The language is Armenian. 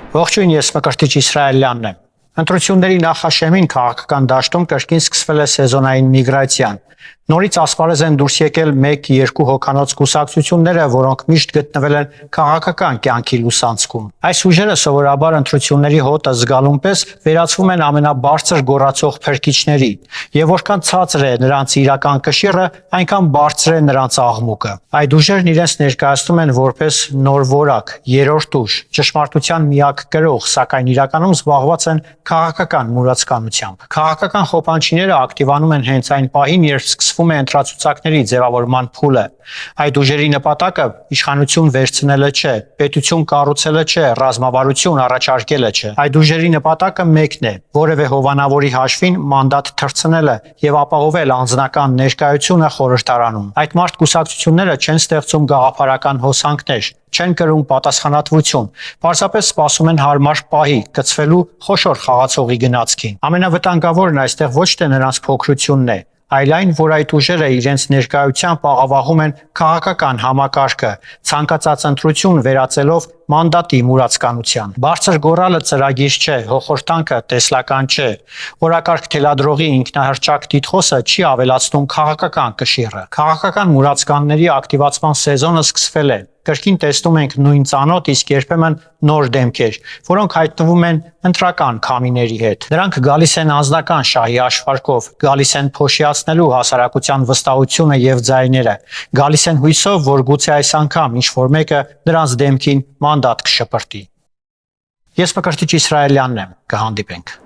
Ողջույն, ես Մկրտիչ Իսրայելյանն եմ։ Ընտրությունների նախաշեմին քաղաքական դաշտում կրկին սկսվել է սեզոնային միգրացիան։ Նորից ասպարեզ են դուրս եկել 1-2 հոգանոց կուսակցությունները, որոնք միշտ գտնվել են քաղաքական կյանքի լուսանցքում։ Այս ուժերը սովորաբար ընտրությունների հոտը զգալուն պես վերածվում են ամենաբարձր գոռացող փրկիչների, եւ որքան ցածր է նրանց իրական կշիռը, այնքան բարձր է նրանց աղմուկը։ Այդ ուժերն իրենց ներկայացնում են որպես նոր որակ, երրորդ ուժ, ճշմարտության միակ կրող, սակայն իրականում զբաղված են քաղաքական մուրացկանությամբ։ Քաղաքական խոփանչիները ակտիվանում են հենց այն պահին, երբ սկսվում է ընտրացուցակների ձևավորման փուլը։ Այդ ուժերի նպատակը իշխանություն վերցնելը չէ, պետություն կառուցելը չէ, ռազմավարություն առաջարկելը չէ։ Այդ ուժերի նպատակը մեկն է՝ որևէ հովանավորի հաշվին մանդատ թռցնելը եւ ապահովել անձնական ներկայությունը խորհրդարանում։ Այդ մարդ կուսակցությունները չեն ստեղծում գաղափարական հոսանքներ, չեն կրում պատասխանատվություն, պարզապես սպասում են հարմար պահի կցվելու խոշոր խաղացողի գնացքին։ Ամենավտանգավորն այստեղ ոչ թե նրանց փոքրությունն է, այլ այն, որ այդ ուժերը իրենց ներկայությամբ աղավաղում են քաղաքական համակարգը, ցանկացած ընտրություն վերածելով մանդատի մուրացկանության։ Բարձր գոռալը ծրագիր չէ, հոխորտանքը տեսլական չէ։ Օրակարգ թելադրողի ինքնահռչակ տիտղոսը չի ավելացնում քաղաքական կշիռը։ Քաղաքական մուրացկանների ակտիվացման սեզոնը սկսվել է։ Կրկին տեսնում ենք նույն ծանոթ, իսկ երբեմն նոր դեմքեր, որոնք հայտնվում են ընտրական քամիների հետ։ Նրանք գալիս են անձնական շահի հաշվարկով, գալիս են փոշիացնելու հասարակության վստահությունը եւ ձայները, գալիս են հույսով, որ գուցե այս անգամ ինչ-որ մեկը նրանց դեմքին մանդատ կշպրտի։ Ես Մկրտիչ Իսրայելյանն եմ, կհանդիպենք։